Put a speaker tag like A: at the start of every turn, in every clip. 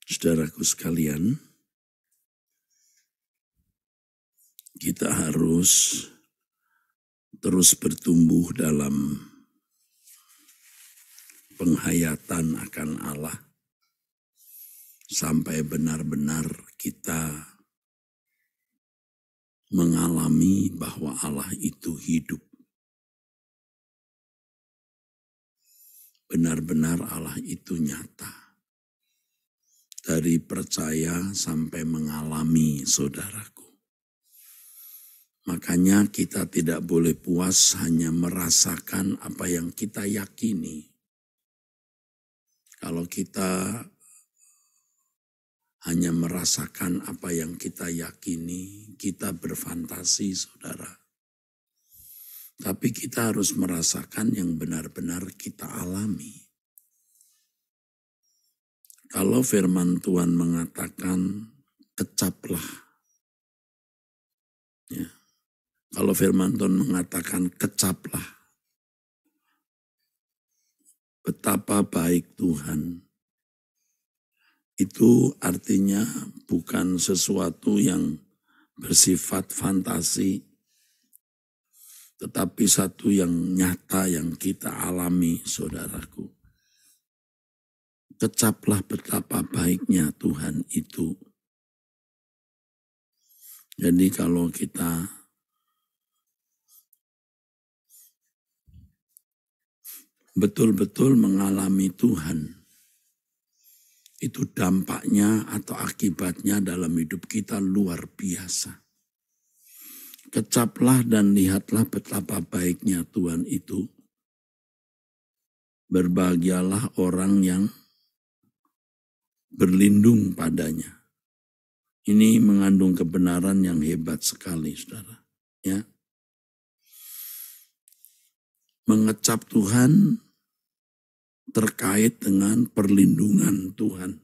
A: Saudaraku sekalian, kita harus terus bertumbuh dalam penghayatan akan Allah sampai benar-benar kita mengalami bahwa Allah itu hidup. Benar-benar Allah itu nyata. Dari percaya sampai mengalami, saudaraku. Makanya kita tidak boleh puas hanya merasakan apa yang kita yakini. Kalau kita hanya merasakan apa yang kita yakini, kita berfantasi, saudara. Tapi kita harus merasakan yang benar-benar kita alami. Kalau firman Tuhan mengatakan, kecaplah. Ya. Kalau firman Tuhan mengatakan, kecaplah. Betapa baik Tuhan. Itu artinya bukan sesuatu yang bersifat fantasi, tetapi satu yang nyata yang kita alami, saudaraku. Kecaplah betapa baiknya Tuhan itu. Jadi kalau kita betul-betul mengalami Tuhan, itu dampaknya atau akibatnya dalam hidup kita luar biasa. Kecaplah dan lihatlah betapa baiknya Tuhan itu. Berbahagialah orang yang berlindung padanya. Ini mengandung kebenaran yang hebat sekali, saudara. Ya. Mengecap Tuhan terkait dengan perlindungan Tuhan.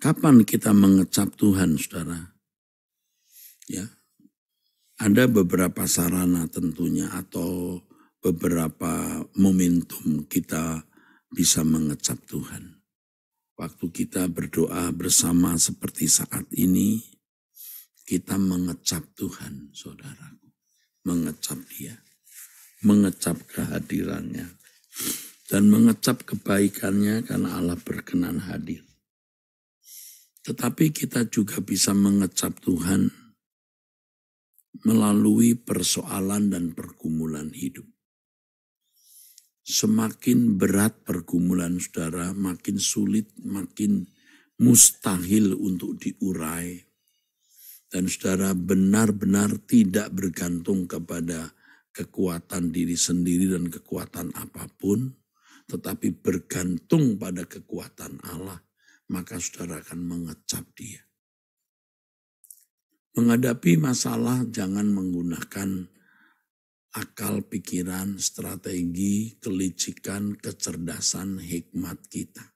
A: Kapan kita mengecap Tuhan, saudara? Ya, ada beberapa sarana tentunya atau beberapa momentum kita bisa mengecap Tuhan. Waktu kita berdoa bersama seperti saat ini, kita mengecap Tuhan, saudara. Mengecap Dia, mengecap kehadirannya, dan mengecap kebaikannya karena Allah berkenan hadir. Tetapi kita juga bisa mengecap Tuhan melalui persoalan dan pergumulan hidup. Semakin berat pergumulan saudara, makin sulit, makin mustahil untuk diurai. Dan saudara benar-benar tidak bergantung kepada kekuatan diri sendiri dan kekuatan apapun, tetapi bergantung pada kekuatan Allah, maka saudara akan mengecap Dia. Menghadapi masalah jangan menggunakan akal, pikiran, strategi, kelicikan, kecerdasan, hikmat kita.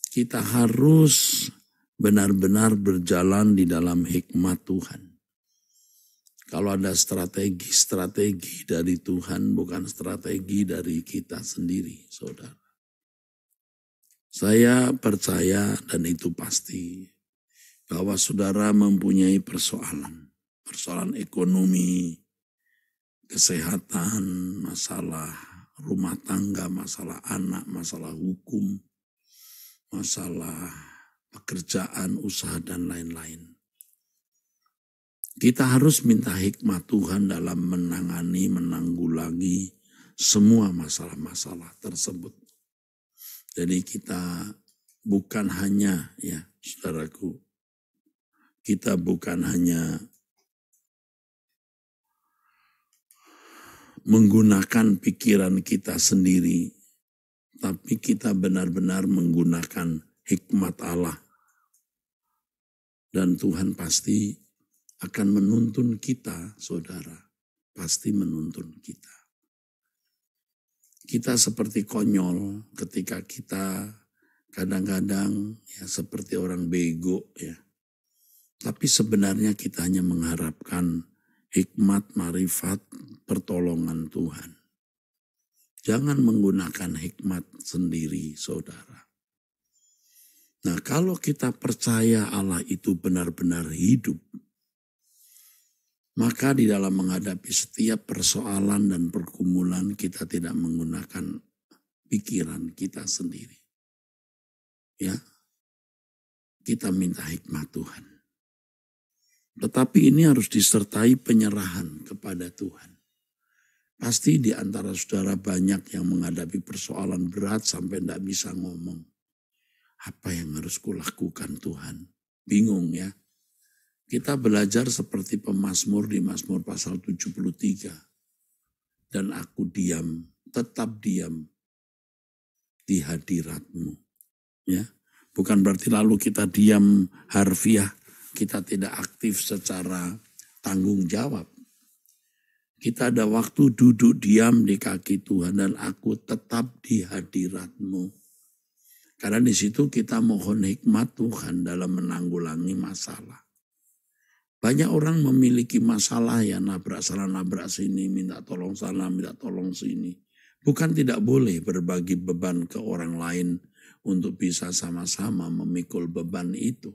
A: Kita harus benar-benar berjalan di dalam hikmat Tuhan. Kalau ada strategi dari Tuhan, bukan strategi dari kita sendiri, saudara. Saya percaya dan itu pasti bahwa saudara mempunyai persoalan ekonomi, kesehatan, masalah rumah tangga, masalah anak, masalah hukum, masalah pekerjaan, usaha, dan lain-lain. Kita harus minta hikmat Tuhan dalam menanggulangi semua masalah-masalah tersebut. Jadi kita bukan hanya, ya saudaraku, kita bukan hanya menggunakan pikiran kita sendiri, tapi kita benar-benar menggunakan hikmat Allah. Dan Tuhan pasti akan menuntun kita, saudara. Pasti menuntun kita. Kita seperti konyol ketika kita kadang-kadang ya seperti orang bego ya. Tapi sebenarnya kita hanya mengharapkan hikmat, marifat, pertolongan Tuhan. Jangan menggunakan hikmat sendiri, saudara. Nah, kalau kita percaya Allah itu benar-benar hidup, maka di dalam menghadapi setiap persoalan dan pergumulan kita tidak menggunakan pikiran kita sendiri. Ya, kita minta hikmat Tuhan. Tetapi ini harus disertai penyerahan kepada Tuhan. Pasti di antara saudara banyak yang menghadapi persoalan berat sampai tidak bisa ngomong. Apa yang harus kulakukan Tuhan? Bingung ya. Kita belajar seperti pemazmur di Mazmur pasal 73. Dan aku diam, tetap diam di hadirat-Mu. Ya. Bukan berarti lalu kita diam harfiah, kita tidak aktif secara tanggung jawab. Kita ada waktu duduk diam di kaki Tuhan dan aku tetap di hadirat-Mu. Karena di situ kita mohon hikmat Tuhan dalam menanggulangi masalah. Banyak orang memiliki masalah ya, nabrak sana nabrak sini, minta tolong sana, minta tolong sini. Bukan tidak boleh berbagi beban ke orang lain untuk bisa sama-sama memikul beban itu.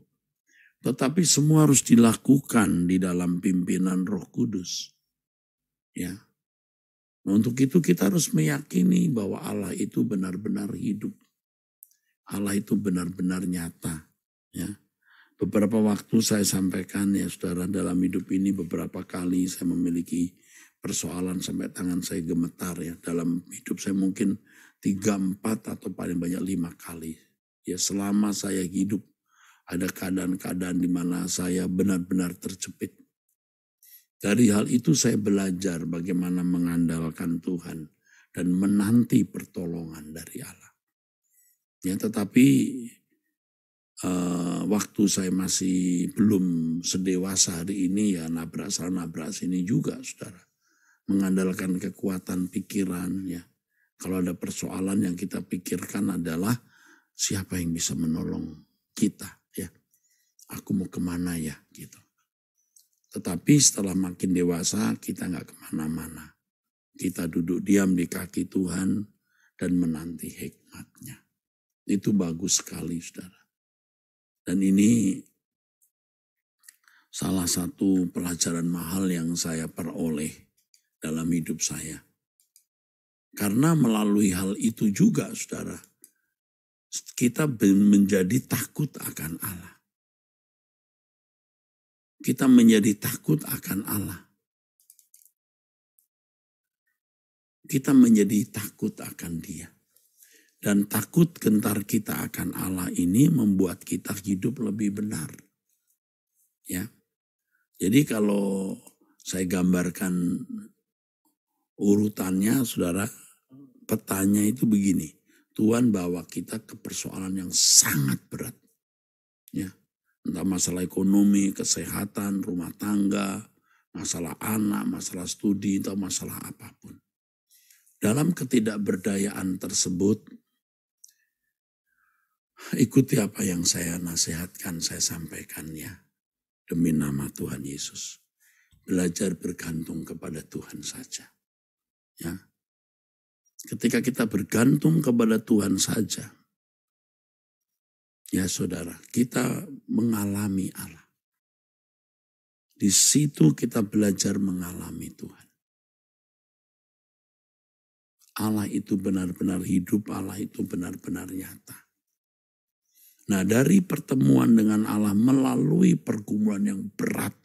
A: Tetapi semua harus dilakukan di dalam pimpinan Roh Kudus. Ya. Nah, untuk itu kita harus meyakini bahwa Allah itu benar-benar hidup. Allah itu benar-benar nyata. Ya. Beberapa waktu saya sampaikan ya saudara, dalam hidup ini beberapa kali saya memiliki persoalan sampai tangan saya gemetar ya. Dalam hidup saya mungkin 3, 4 atau paling banyak 5 kali. Ya selama saya hidup ada keadaan-keadaan di mana saya benar-benar terjepit. Dari hal itu saya belajar bagaimana mengandalkan Tuhan dan menanti pertolongan dari Allah. Ya, tetapi waktu saya masih belum sedewasa hari ini ya nabrak sana nabrak sini juga saudara. Mengandalkan kekuatan pikiran ya. Kalau ada persoalan yang kita pikirkan adalah siapa yang bisa menolong kita ya. Aku mau kemana ya gitu. Tetapi setelah makin dewasa kita nggak kemana-mana. Kita duduk diam di kaki Tuhan dan menanti hikmat-Nya. Itu bagus sekali saudara. Dan ini salah satu pelajaran mahal yang saya peroleh dalam hidup saya. Karena melalui hal itu juga saudara, kita menjadi takut akan Allah. Kita menjadi takut akan Allah. Kita menjadi takut akan Dia. Dan takut gentar kita akan Allah ini membuat kita hidup lebih benar. Ya. Jadi kalau saya gambarkan urutannya saudara, petanya itu begini. Tuhan bawa kita ke persoalan yang sangat berat. Ya. Entah masalah ekonomi, kesehatan, rumah tangga, masalah anak, masalah studi, atau masalah apapun. Dalam ketidakberdayaan tersebut, ikuti apa yang saya nasihatkan, saya sampaikannya. Demi nama Tuhan Yesus. Belajar bergantung kepada Tuhan saja. Ya. Ketika kita bergantung kepada Tuhan saja, ya saudara, kita mengalami Allah. Di situ kita belajar mengalami Tuhan. Allah itu benar-benar hidup, Allah itu benar-benar nyata. Nah, dari pertemuan dengan Allah melalui pergumulan yang berat,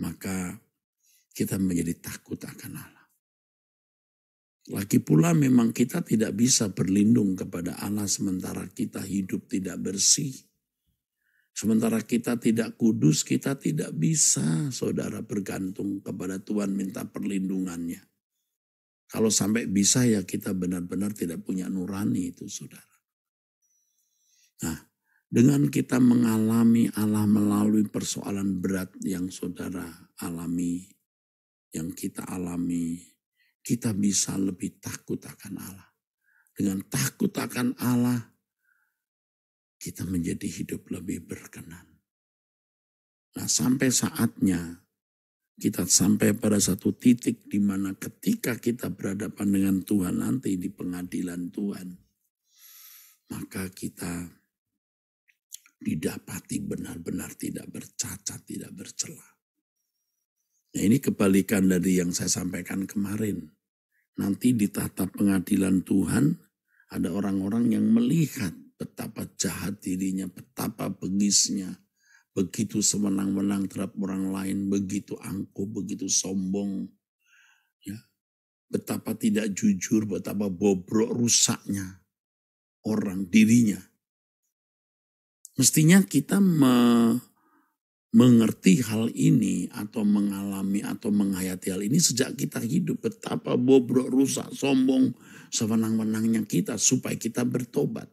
A: maka kita menjadi takut akan Allah. Lagi pula memang kita tidak bisa berlindung kepada Allah sementara kita hidup tidak bersih. Sementara kita tidak kudus, kita tidak bisa saudara bergantung kepada Tuhan minta perlindungannya. Kalau sampai bisa ya kita benar-benar tidak punya nurani itu saudara. Nah, dengan kita mengalami Allah melalui persoalan berat yang saudara alami, yang kita alami, kita bisa lebih takut akan Allah. Dengan takut akan Allah, kita menjadi hidup lebih berkenan. Nah, sampai saatnya Kita sampai pada satu titik di mana ketika kita berhadapan dengan Tuhan nanti di pengadilan Tuhan, maka kita didapati benar-benar tidak bercacat, tidak bercela. Nah, ini kebalikan dari yang saya sampaikan kemarin. Nanti di tahta pengadilan Tuhan ada orang-orang yang melihat betapa jahat dirinya, betapa bengisnya, begitu semenang-menang terhadap orang lain, begitu angkuh, begitu sombong, ya, betapa tidak jujur, betapa bobrok rusaknya orang dirinya. Mestinya kita mengerti hal ini atau mengalami atau menghayati hal ini sejak kita hidup. Betapa bobrok, rusak, sombong, sewenang-wenangnya kita supaya kita bertobat.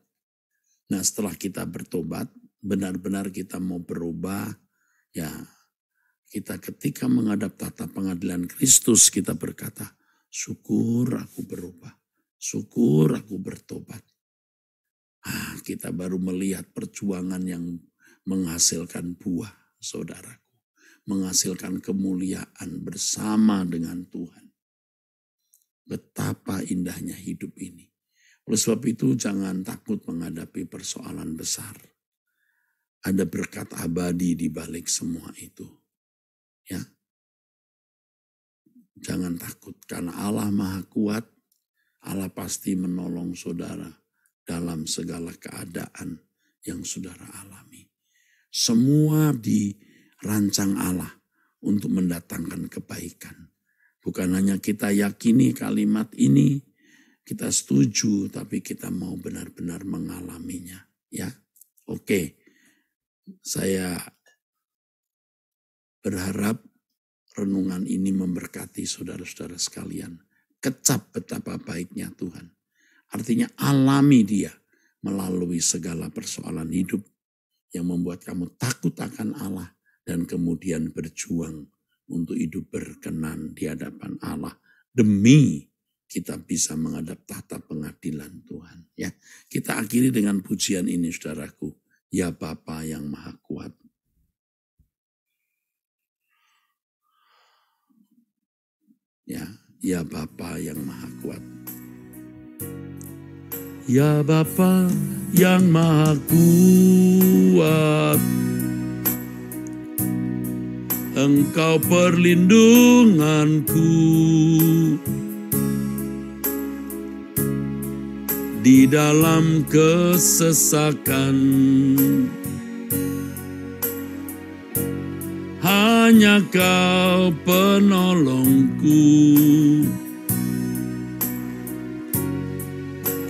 A: Nah, setelah kita bertobat, benar-benar kita mau berubah, ya kita ketika menghadap tahta pengadilan Kristus kita berkata, syukur aku berubah, syukur aku bertobat. Kita baru melihat perjuangan yang menghasilkan buah, saudaraku, menghasilkan kemuliaan bersama dengan Tuhan. Betapa indahnya hidup ini. Oleh sebab itu jangan takut menghadapi persoalan besar. Ada berkat abadi di balik semua itu. Ya. Jangan takut karena Allah Maha Kuat. Allah pasti menolong saudara dalam segala keadaan yang saudara alami. Semua dirancang Allah untuk mendatangkan kebaikan. Bukan hanya kita yakini kalimat ini, kita setuju, tapi kita mau benar-benar mengalaminya. Ya, oke. Saya berharap renungan ini memberkati saudara-saudara sekalian. Kecap betapa baiknya Tuhan. Artinya alami dia melalui segala persoalan hidup yang membuat kamu takut akan Allah dan kemudian berjuang untuk hidup berkenan di hadapan Allah demi kita bisa menghadap tahta pengadilan Tuhan. Ya, kita akhiri dengan pujian ini, saudaraku. Ya Bapa yang Maha Kuat. Ya Bapa yang Maha Kuat. Ya Bapa yang Maha Kuat, Engkau perlindunganku di dalam kesesakan. Hanya Kau penolongku.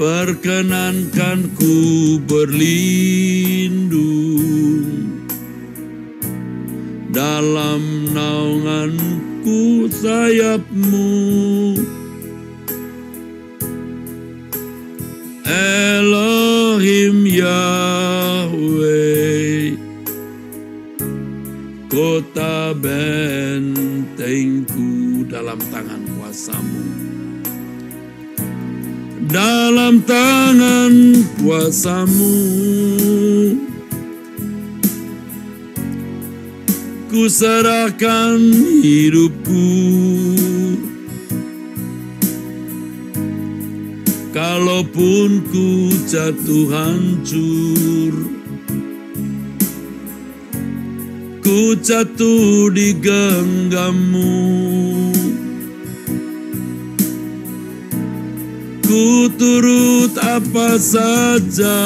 A: Perkenankan ku berlindung dalam naunganku sayap-Mu. Elohim Yahweh, kota bentengku dalam tangan kuasa-Mu. Dalam tangan kuasa-Mu, ku serahkan hidupku. Kalaupun ku jatuh hancur, ku jatuh di genggam-Mu. Ku turut apa saja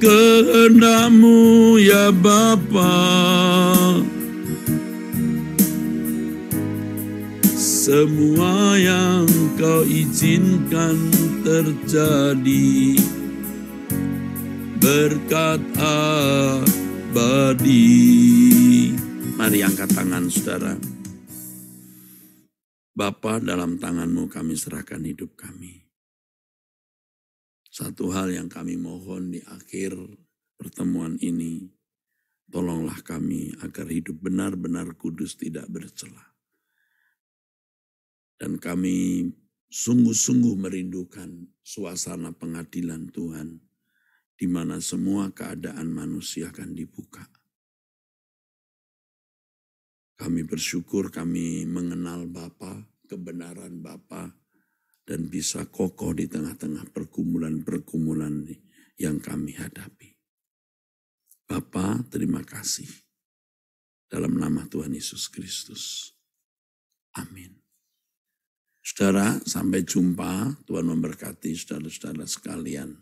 A: kehendak-Mu ya Bapa. Semua yang Kau izinkan terjadi berkat abadi. Mari angkat tangan saudara. Bapa, dalam tangan-Mu kami serahkan hidup kami. Satu hal yang kami mohon di akhir pertemuan ini, tolonglah kami agar hidup benar-benar kudus tidak bercela. Dan kami sungguh-sungguh merindukan suasana pengadilan Tuhan, di mana semua keadaan manusia akan dibuka. Kami bersyukur kami mengenal Bapa, kebenaran Bapa, dan bisa kokoh di tengah-tengah pergumulan-pergumulan yang kami hadapi. Bapa, terima kasih. Dalam nama Tuhan Yesus Kristus. Amin. Saudara, sampai jumpa. Tuhan memberkati saudara-saudara sekalian.